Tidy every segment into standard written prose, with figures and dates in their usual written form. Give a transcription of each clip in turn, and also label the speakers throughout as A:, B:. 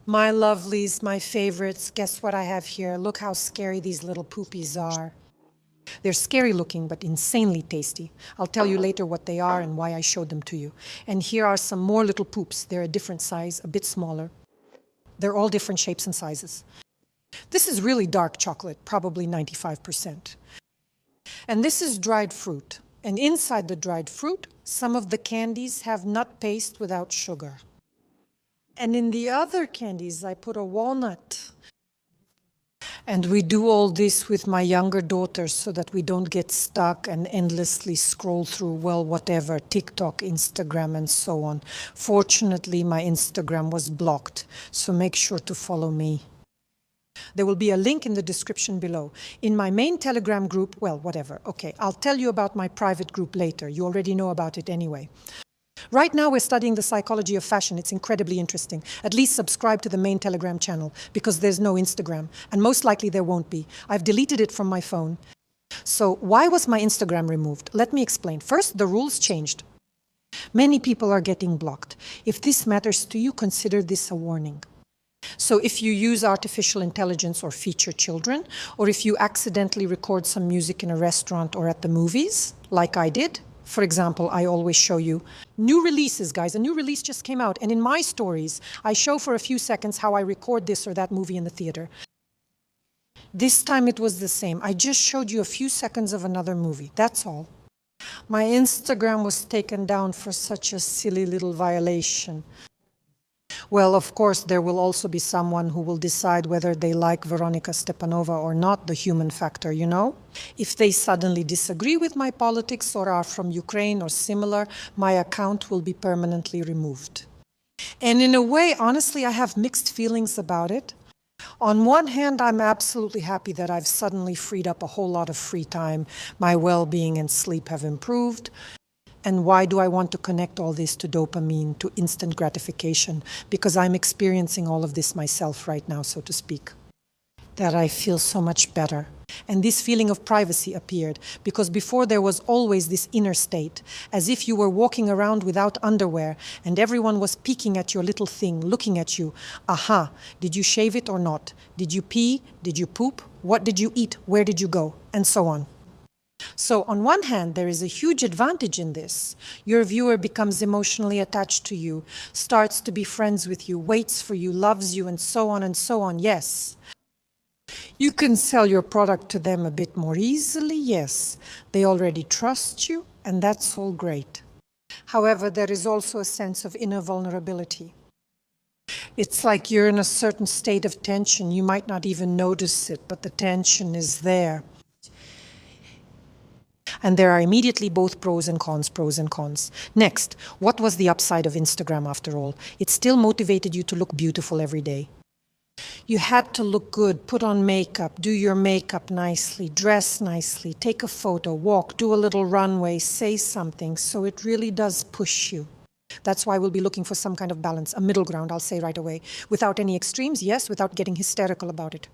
A: My lovelies, my favorites, guess what I have here? Look how scary these little poopies are. They're scary looking, but insanely tasty. I'll tell you later what they are and why I showed them to you. And here are some more little poops. They're a different size, a bit smaller. They're all different shapes and sizes. This is really dark chocolate, probably 95%. And this is dried fruit. And inside the dried fruit, some of the candies have nut paste without sugar. And in the other candies, I put a walnut. And we do all this with my younger daughters so that we don't get stuck and endlessly scroll through, well, whatever, TikTok, Instagram, and so on. Fortunately, my Instagram was blocked, so make sure to follow me. There will be a link in the description below. In my main Telegram group, well, whatever. Okay, I'll tell you about my private group later. You already know about it anyway. Right now we're studying the psychology of fashion. It's incredibly interesting. At least subscribe to the main Telegram channel because there's no Instagram, and most likely there won't be. I've deleted it from my phone. So why was my Instagram removed? Let me explain. First, the rules changed. Many people are getting blocked. If this matters to you, consider this a warning. So if you use artificial intelligence or feature children, or if you accidentally record some music in a restaurant or at the movies, like I did, for example, I always show you new releases, guys. A new release just came out. And in my stories, I show for a few seconds how I record this or that movie in the theater. This time it was the same. I just showed you a few seconds of another movie. That's all. My Instagram was taken down for such a silly little violation. Well, of course, there will also be someone who will decide whether they like Veronika Stepanova or not, the human factor, you know? If they suddenly disagree with my politics or are from Ukraine or similar, my account will be permanently removed. And in a way, honestly, I have mixed feelings about it. On one hand, I'm absolutely happy that I've suddenly freed up a whole lot of free time. My well-being and sleep have improved. And why do I want to connect all this to dopamine, to instant gratification? Because I'm experiencing all of this myself right now, so to speak. That I feel so much better. And this feeling of privacy appeared, because before there was always this inner state, as if you were walking around without underwear, and everyone was peeking at your little thing, looking at you. Aha, did you shave it or not? Did you pee? Did you poop? What did you eat? Where did you go? And so on. So on one hand, there is a huge advantage in this. Your viewer becomes emotionally attached to you, starts to be friends with you, waits for you, loves you, and so on and so on, yes. You can sell your product to them a bit more easily, yes. They already trust you, and that's all great. However, there is also a sense of inner vulnerability. It's like you're in a certain state of tension. You might not even notice it, but the tension is there. And there are immediately both pros and cons, pros and cons. Next, what was the upside of Instagram after all? It still motivated you to look beautiful every day. You had to look good, put on makeup, do your makeup nicely, dress nicely, take a photo, walk, do a little runway, say something. So it really does push you. That's why we'll be looking for some kind of balance, a middle ground, I'll say right away. Without any extremes, yes, without getting hysterical about it.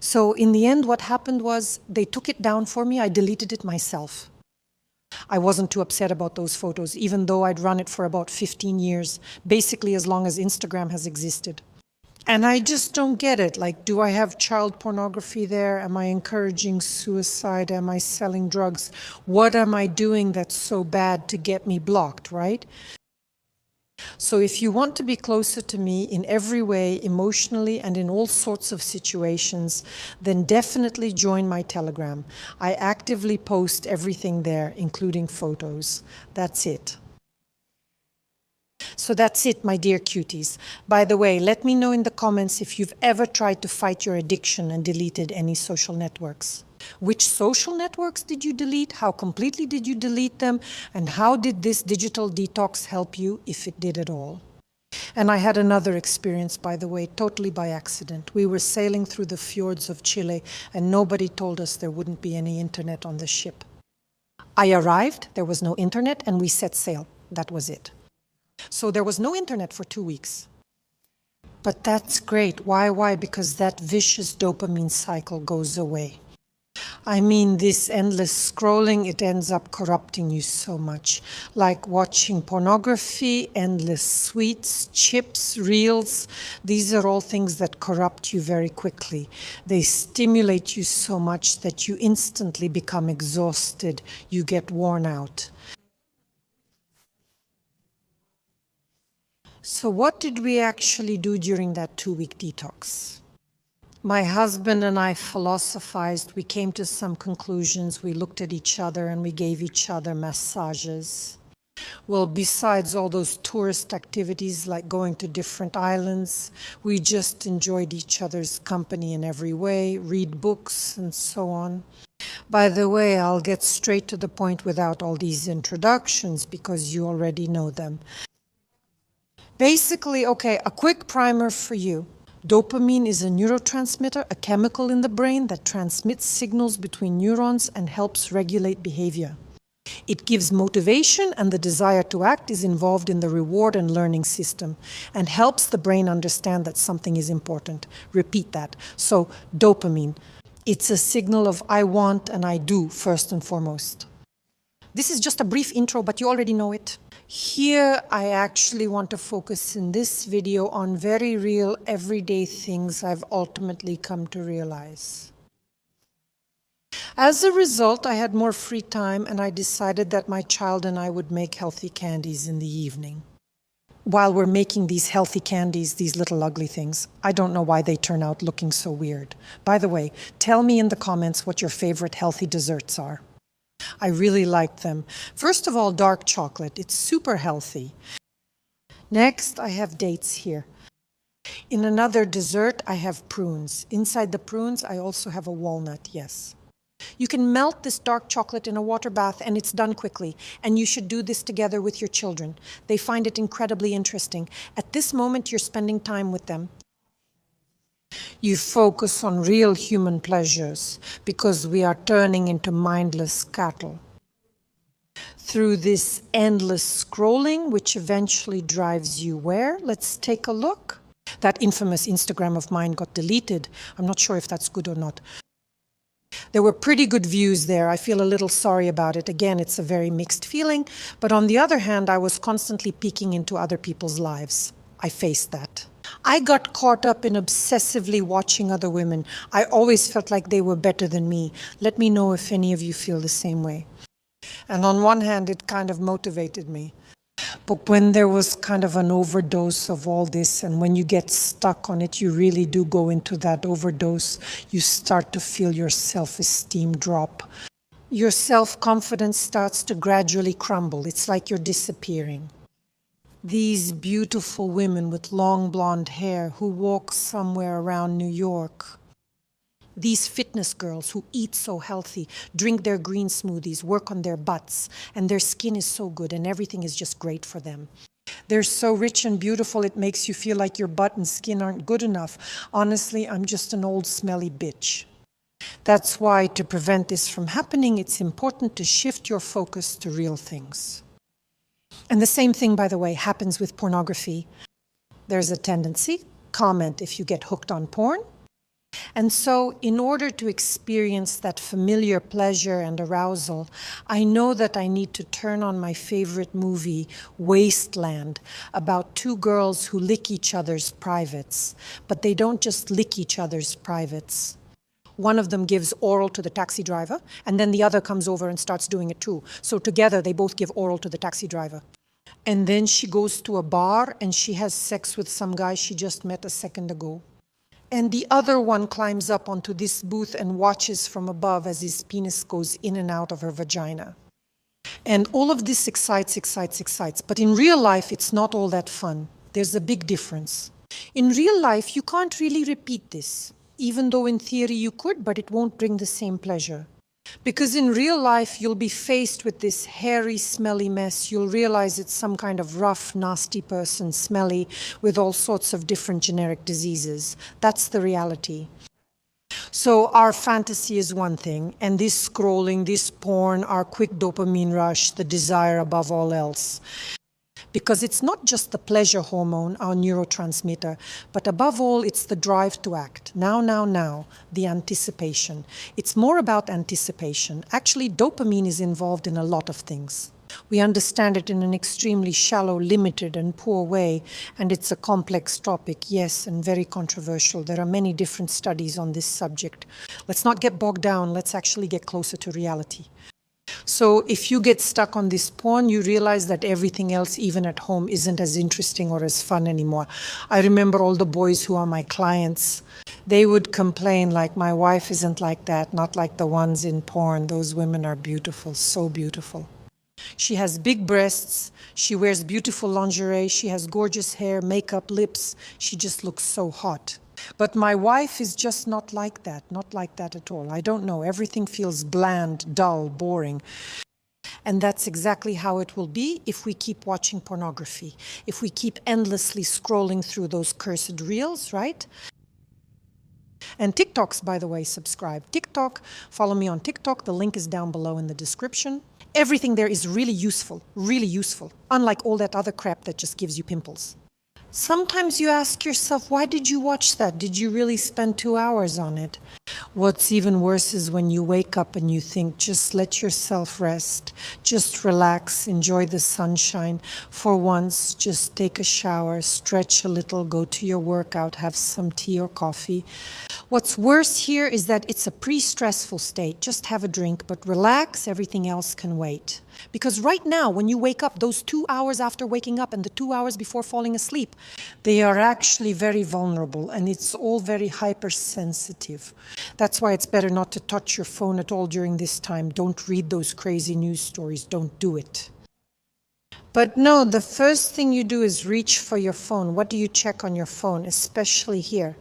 A: So in the end, what happened was they took it down for me. I deleted it myself. I wasn't too upset about those photos, even though I'd run it for about 15 years, basically as long as Instagram has existed. And I just don't get it. Like, do I have child pornography there? Am I encouraging suicide? Am I selling drugs? What am I doing that's so bad to get me blocked, right? So if you want to be closer to me in every way, emotionally and in all sorts of situations, then definitely join my Telegram. I actively post everything there, including photos. That's it. So that's it, my dear cuties. By the way, let me know in the comments if you've ever tried to fight your addiction and deleted any social networks. Which social networks did you delete? How completely did you delete them? And how did this digital detox help you, if it did at all? And I had another experience, by the way, totally by accident. We were sailing through the fjords of Chile, and nobody told us there wouldn't be any internet on the ship. I arrived, there was no internet, and we set sail. That was it. So there was no internet for 2 weeks. But that's great. Why? Because that vicious dopamine cycle goes away. I mean, this endless scrolling, it ends up corrupting you so much. Like watching pornography, endless sweets, chips, reels. These are all things that corrupt you very quickly. They stimulate you so much that you instantly become exhausted. You get worn out. So what did we actually do during that 2-week detox? My husband and I philosophized. We came to some conclusions. We looked at each other and we gave each other massages. Well, besides all those tourist activities like going to different islands, we just enjoyed each other's company in every way, read books and so on. By the way, I'll get straight to the point without all these introductions because you already know them. Basically, okay, a quick primer for you. Dopamine is a neurotransmitter, a chemical in the brain that transmits signals between neurons and helps regulate behavior. It gives motivation, and the desire to act is involved in the reward and learning system and helps the brain understand that something is important. Repeat that. So, dopamine. It's a signal of I want and I do, first and foremost. This is just a brief intro, but you already know it. Here, I actually want to focus in this video on very real, everyday things I've ultimately come to realize. As a result, I had more free time and I decided that my child and I would make healthy candies in the evening. While we're making these healthy candies, these little ugly things, I don't know why they turn out looking so weird. By the way, tell me in the comments what your favorite healthy desserts are. I really like them. First of all, dark chocolate. It's super healthy. Next, I have dates here. In another dessert, I have prunes. Inside the prunes, I also have a walnut, yes. You can melt this dark chocolate in a water bath and it's done quickly. And you should do this together with your children. They find it incredibly interesting. At this moment, you're spending time with them. You focus on real human pleasures because we are turning into mindless cattle. Through this endless scrolling, which eventually drives you where? Let's take a look. That infamous Instagram of mine got deleted. I'm not sure if that's good or not. There were pretty good views there. I feel a little sorry about it. Again, it's a very mixed feeling. But on the other hand, I was constantly peeking into other people's lives. I faced that. I got caught up in obsessively watching other women. I always felt like they were better than me. Let me know if any of you feel the same way. And on one hand, it kind of motivated me. But when there was kind of an overdose of all this, and when you get stuck on it, you really do go into that overdose. You start to feel your self-esteem drop. Your self-confidence starts to gradually crumble. It's like you're disappearing. These beautiful women with long blonde hair who walk somewhere around New York. These fitness girls who eat so healthy, drink their green smoothies, work on their butts, and their skin is so good and everything is just great for them. They're so rich and beautiful it makes you feel like your butt and skin aren't good enough. Honestly, I'm just an old smelly bitch. That's why, to prevent this from happening, it's important to shift your focus to real things. And the same thing, by the way, happens with pornography. There's a tendency, comment if you get hooked on porn. And so, in order to experience that familiar pleasure and arousal, I know that I need to turn on my favorite movie, Wasteland, about two girls who lick each other's privates. But they don't just lick each other's privates. One of them gives oral to the taxi driver, and then the other comes over and starts doing it too. So together, they both give oral to the taxi driver. And then she goes to a bar and she has sex with some guy she just met a second ago. And the other one climbs up onto this booth and watches from above as his penis goes in and out of her vagina. And all of this excites. But in real life, it's not all that fun. There's a big difference. In real life, you can't really repeat this. Even though in theory you could, but it won't bring the same pleasure. Because in real life, you'll be faced with this hairy, smelly mess. You'll realize it's some kind of rough, nasty person, smelly, with all sorts of different generic diseases. That's the reality. So our fantasy is one thing, and this scrolling, this porn, our quick dopamine rush, the desire above all else. Because it's not just the pleasure hormone, our neurotransmitter, but above all, it's the drive to act. Now, now, now, the anticipation. It's more about anticipation. Actually, dopamine is involved in a lot of things. We understand it in an extremely shallow, limited, and poor way, and it's a complex topic, yes, and very controversial. There are many different studies on this subject. Let's not get bogged down, let's actually get closer to reality. So if you get stuck on this porn, you realize that everything else, even at home, isn't as interesting or as fun anymore. I remember all the boys who are my clients. They would complain like, my wife isn't like that, not like the ones in porn. Those women are beautiful, so beautiful. She has big breasts, she wears beautiful lingerie, she has gorgeous hair, makeup, lips. She just looks so hot. But my wife is just not like that at all. I don't know, everything feels bland, dull, boring. And that's exactly how it will be if we keep watching pornography, if we keep endlessly scrolling through those cursed reels, right? And TikToks, by the way, subscribe. TikTok, follow me on TikTok. The link is down below in the description. Everything there is really useful, unlike all that other crap that just gives you pimples. Sometimes you ask yourself, why did you watch that? Did you really spend 2 hours on it? What's even worse is when you wake up and you think, just let yourself rest, just relax, enjoy the sunshine. For once, just take a shower, stretch a little, go to your workout, have some tea or coffee. What's worse here is that it's a pre-stressful state. Just have a drink, but relax, everything else can wait. Because right now, when you wake up, those 2 hours after waking up and the 2 hours before falling asleep, they are actually very vulnerable, and it's all very hypersensitive. That's why it's better not to touch your phone at all during this time. Don't read those crazy news stories. Don't do it. But no, the first thing you do is reach for your phone. What do you check on your phone, especially here?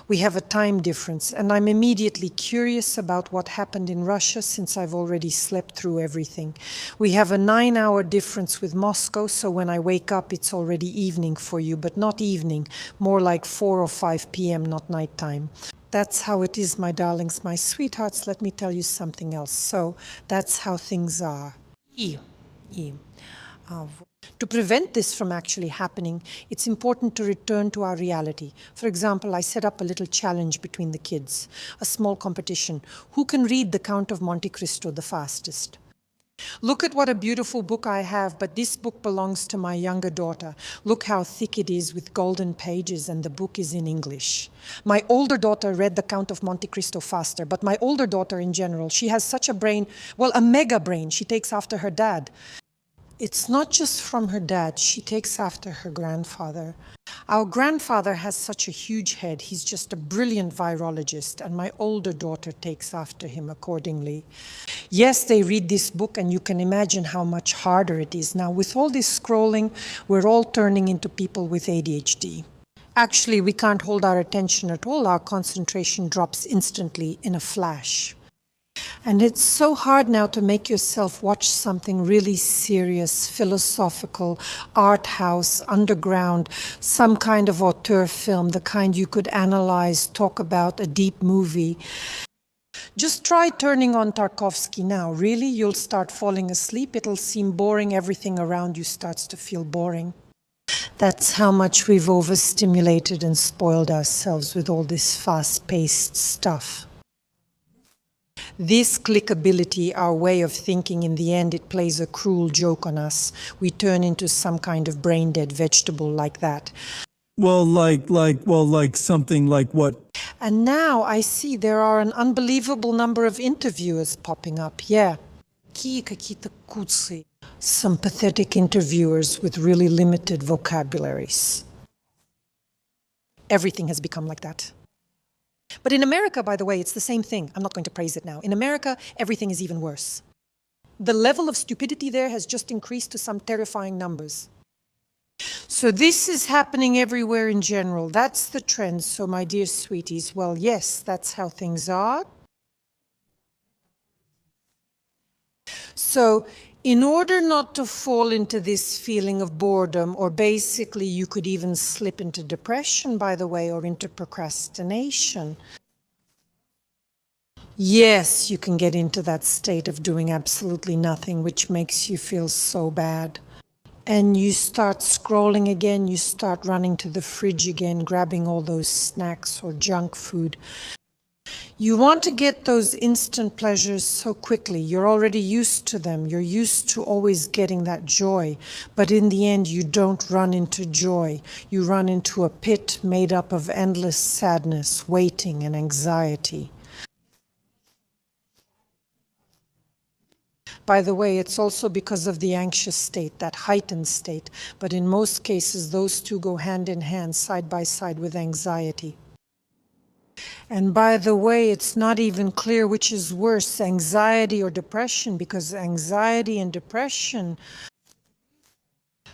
A: We have a time difference, and I'm immediately curious about what happened in Russia since I've already slept through everything. We have a 9-hour difference with Moscow, so when I wake up it's already evening for you, but not evening, more like 4 or 5 p.m., not nighttime. That's how it is, my darlings, my sweethearts. Let me tell you something else. So that's how things are. To prevent this from actually happening, it's important to return to our reality. For example, I set up a little challenge between the kids, a small competition. Who can read The Count of Monte Cristo the fastest? Look at what a beautiful book I have, but this book belongs to my younger daughter. Look how thick it is with golden pages, and the book is in English. My older daughter read The Count of Monte Cristo faster, but my older daughter in general, she has such a brain, well, a mega brain. She takes after her dad. It's not just from her dad, she takes after her grandfather. Our grandfather has such a huge head, he's just a brilliant virologist, and my older daughter takes after him accordingly. Yes, they read this book, and you can imagine how much harder it is. Now, with all this scrolling, we're all turning into people with ADHD. Actually, we can't hold our attention at all. Our concentration drops instantly in a flash. And it's so hard now to make yourself watch something really serious, philosophical, art house, underground, some kind of auteur film, the kind you could analyze, talk about, a deep movie. Just try turning on Tarkovsky now. Really, you'll start falling asleep. It'll seem boring. Everything around you starts to feel boring. That's how much we've overstimulated and spoiled ourselves with all this fast-paced stuff. This clickability, our way of thinking, in the end, it plays a cruel joke on us. We turn into some kind of brain-dead vegetable like that.
B: Well, like something like what?
A: And now I see there are an unbelievable number of interviewers popping up. Yeah. Some pathetic interviewers with really limited vocabularies. Everything has become like that. But in America, by the way, it's the same thing. I'm not going to praise it now. In America, everything is even worse. The level of stupidity there has just increased to some terrifying numbers. So this is happening everywhere in general. That's the trend. So my dear sweeties, well, yes, that's how things are. So in order not to fall into this feeling of boredom, or basically you could even slip into depression, by the way, or into procrastination. Yes, you can get into that state of doing absolutely nothing, which makes you feel so bad. and you start scrolling again, you start running to the fridge again, grabbing all those snacks or junk food. You want to get those instant pleasures so quickly. You're already used to them. You're used to always getting that joy. But in the end, you don't run into joy. You run into a pit made up of endless sadness, waiting, and anxiety. By the way, it's also because of the anxious state, that heightened state. But in most cases, those two go hand in hand, side by side with anxiety. And by the way, it's not even clear which is worse, anxiety or depression, because anxiety and depression.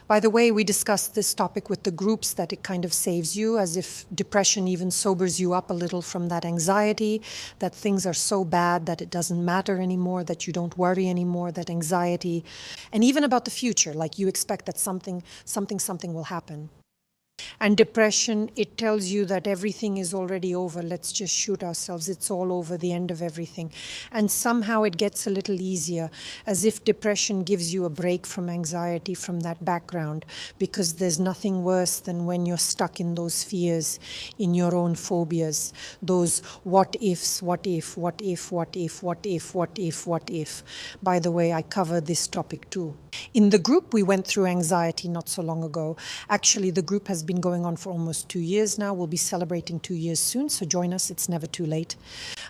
A: By the way, we discussed this topic with the groups, that it kind of saves you, as if depression even sobers you up a little from that anxiety, that things are so bad that it doesn't matter anymore, that you don't worry anymore, that anxiety, and even about the future, like you expect that something will happen. And depression, it tells you that everything is already over. Let's just shoot ourselves. It's all over, the end of everything. And somehow it gets a little easier, as if depression gives you a break from anxiety, from that background, because there's nothing worse than when you're stuck in those fears, in your own phobias, those what ifs, what if, what if, what if, what if, what if, what if. By the way, I cover this topic too. In the group, we went through anxiety not so long ago. Actually, the group has been going on for almost 2 years now. We'll be celebrating 2 years soon, so join us. It's never too late.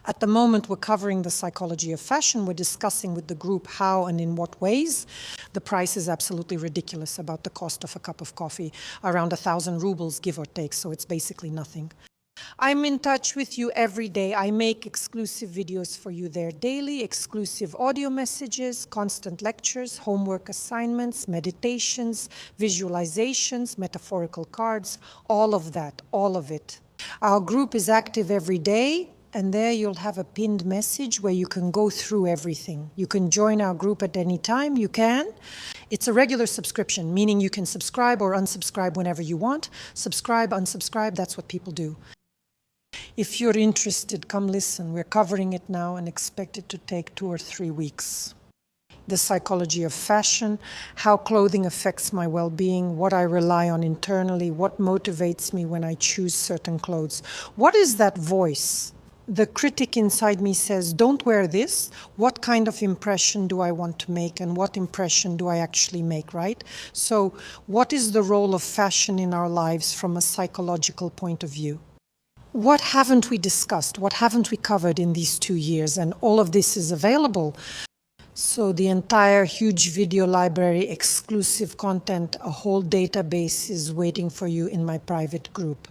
A: At the moment, we're covering the psychology of fashion. We're discussing with the group how and in what ways. The price is absolutely ridiculous, about the cost of a cup of coffee, around 1,000 rubles, give or take, so it's basically nothing. I'm in touch with you every day. I make exclusive videos for you there daily, exclusive audio messages, constant lectures, homework assignments, meditations, visualizations, metaphorical cards, all of that, all of it. Our group is active every day, and there you'll have a pinned message where you can go through everything. You can join our group at any time, you can. It's a regular subscription, meaning you can subscribe or unsubscribe whenever you want. Subscribe, unsubscribe, that's what people do. If you're interested, come listen. We're covering it now and expect it to take 2 or 3 weeks. The psychology of fashion, how clothing affects my well-being, what I rely on internally, what motivates me when I choose certain clothes. What is that voice? The critic inside me says, don't wear this. What kind of impression do I want to make, and what impression do I actually make, right? So what is the role of fashion in our lives from a psychological point of view? What haven't we discussed? What haven't we covered in these 2 years? And all of this is available. So the entire huge video library, exclusive content, a whole database is waiting for you in my private group.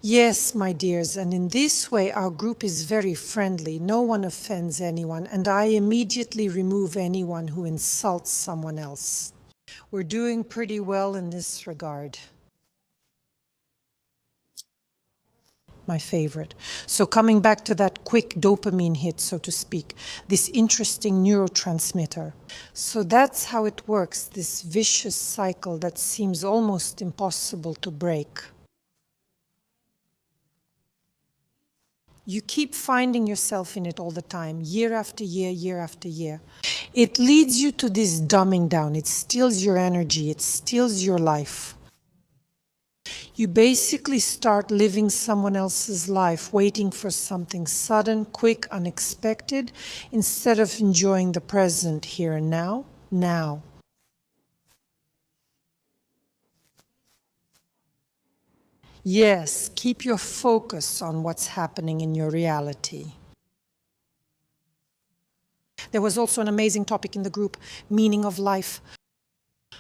A: Yes, my dears, and in this way our group is very friendly. No one offends anyone, and I immediately remove anyone who insults someone else. We're doing pretty well in this regard. My favorite. So coming back to that quick dopamine hit, so to speak, this interesting neurotransmitter. So that's how it works, this vicious cycle that seems almost impossible to break. You keep finding yourself in it all the time, year after year, year after year. It leads you to this dumbing down. It steals your energy. It steals your life. You basically start living someone else's life, waiting for something sudden, quick, unexpected, instead of enjoying the present here and now. Now. Yes, keep your focus on what's happening in your reality. There was also an amazing topic in the group, meaning of life.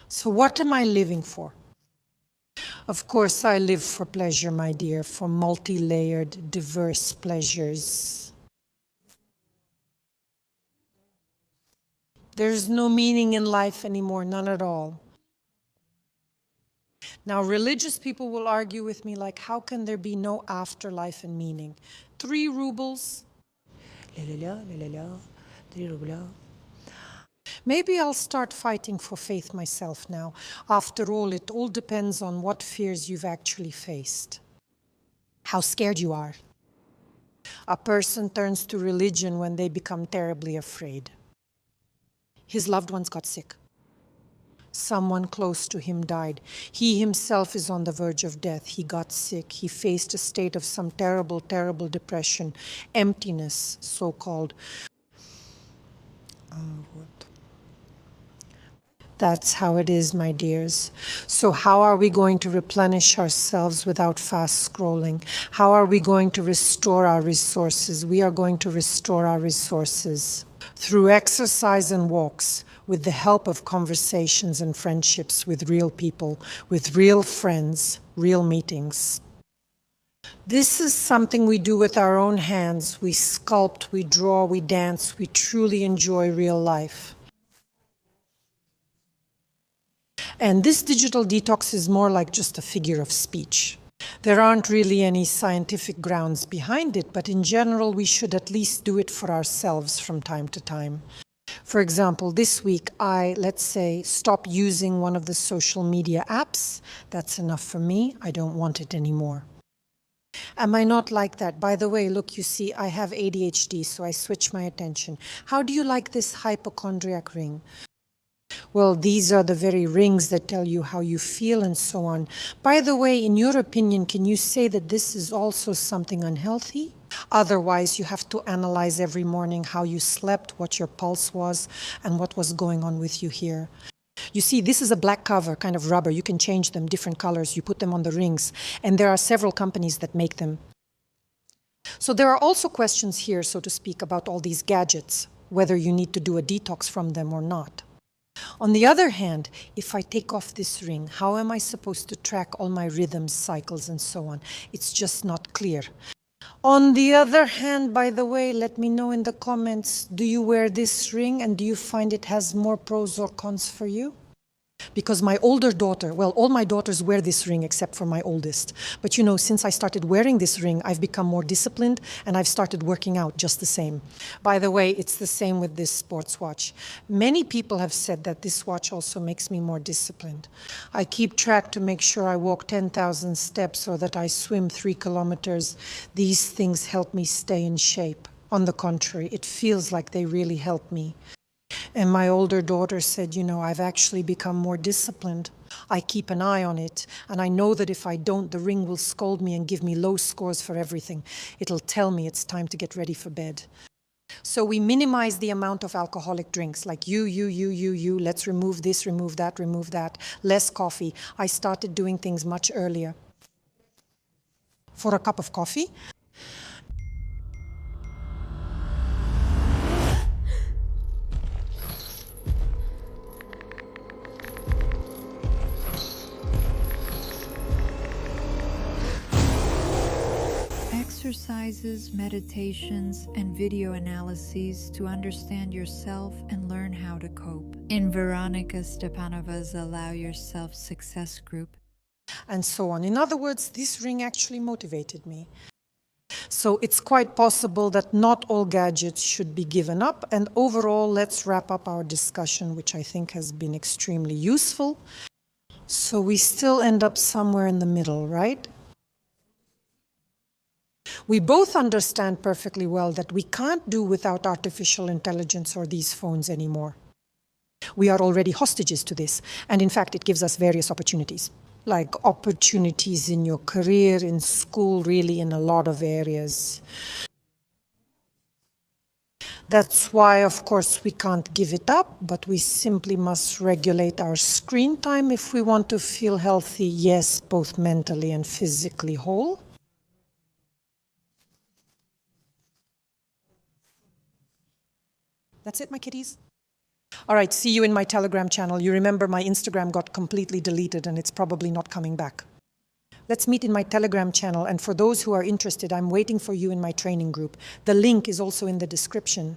A: So what am I living for? Of course, I live for pleasure, my dear, for multi-layered, diverse pleasures. There's no meaning in life anymore, none at all. Now, religious people will argue with me, like, how can there be no afterlife and meaning? 3 rubles. 3 rubles. Maybe I'll start fighting for faith myself now. After all, it all depends on what fears you've actually faced. How scared you are. A person turns to religion when they become terribly afraid. His loved ones got sick. Someone close to him died. He himself is on the verge of death. He got sick. He faced a state of some terrible, terrible depression, emptiness, so-called. That's how it is, my dears. So how are we going to replenish ourselves without fast scrolling? How are we going to restore our resources? We are going to restore our resources through exercise and walks, with the help of conversations and friendships with real people, with real friends, real meetings. This is something we do with our own hands. We sculpt, we draw, we dance, we truly enjoy real life. And this digital detox is more like just a figure of speech. There aren't really any scientific grounds behind it, but in general, we should at least do it for ourselves from time to time. For example, this week, let's say, stop using one of the social media apps. That's enough for me. I don't want it anymore. Am I not like that? By the way, look, you see, I have ADHD, so I switch my attention. How do you like this hypochondriac ring? Well, these are the very rings that tell you how you feel and so on. By the way, in your opinion, can you say that this is also something unhealthy? Otherwise, you have to analyze every morning how you slept, what your pulse was, and what was going on with you here. You see, this is a black cover, kind of rubber. You can change them, different colors. You put them on the rings. And there are several companies that make them. So there are also questions here, so to speak, about all these gadgets, whether you need to do a detox from them or not. On the other hand, if I take off this ring, how am I supposed to track all my rhythms, cycles, and so on? It's just not clear. On the other hand, by the way, let me know in the comments, do you wear this ring and do you find it has more pros or cons for you? Because my older daughter, well, all my daughters wear this ring except for my oldest. But you know, since I started wearing this ring, I've become more disciplined and I've started working out just the same. By the way, it's the same with this sports watch. Many people have said that this watch also makes me more disciplined. I keep track to make sure I walk 10,000 steps or that I swim 3 kilometers. These things help me stay in shape. On the contrary, it feels like they really help me. And my older daughter said, you know, I've actually become more disciplined. I keep an eye on it, and I know that if I don't, the ring will scold me and give me low scores for everything. It'll tell me it's time to get ready for bed. So we minimize the amount of alcoholic drinks, like you, let's remove this, remove that, less coffee. I started doing things much earlier. For a cup of coffee,
C: exercises, meditations, and video analyses to understand yourself and learn how to cope. In Veronika Stepanova's Allow Yourself Success group.
A: and so on. In other words, this ring actually motivated me. So it's quite possible that not all gadgets should be given up. And overall, let's wrap up our discussion, which I think has been extremely useful. So we still end up somewhere in the middle, right? We both understand perfectly well that we can't do without artificial intelligence or these phones anymore. We are already hostages to this, and in fact it gives us various opportunities. Like opportunities in your career, in school, really in a lot of areas. That's why, of course, we can't give it up, but we simply must regulate our screen time if we want to feel healthy, yes, both mentally and physically whole. That's it, my kitties. All right, see you in my Telegram channel. You remember my Instagram got completely deleted and it's probably not coming back. Let's meet in my Telegram channel, and for those who are interested, I'm waiting for you in my training group. The link is also in the description.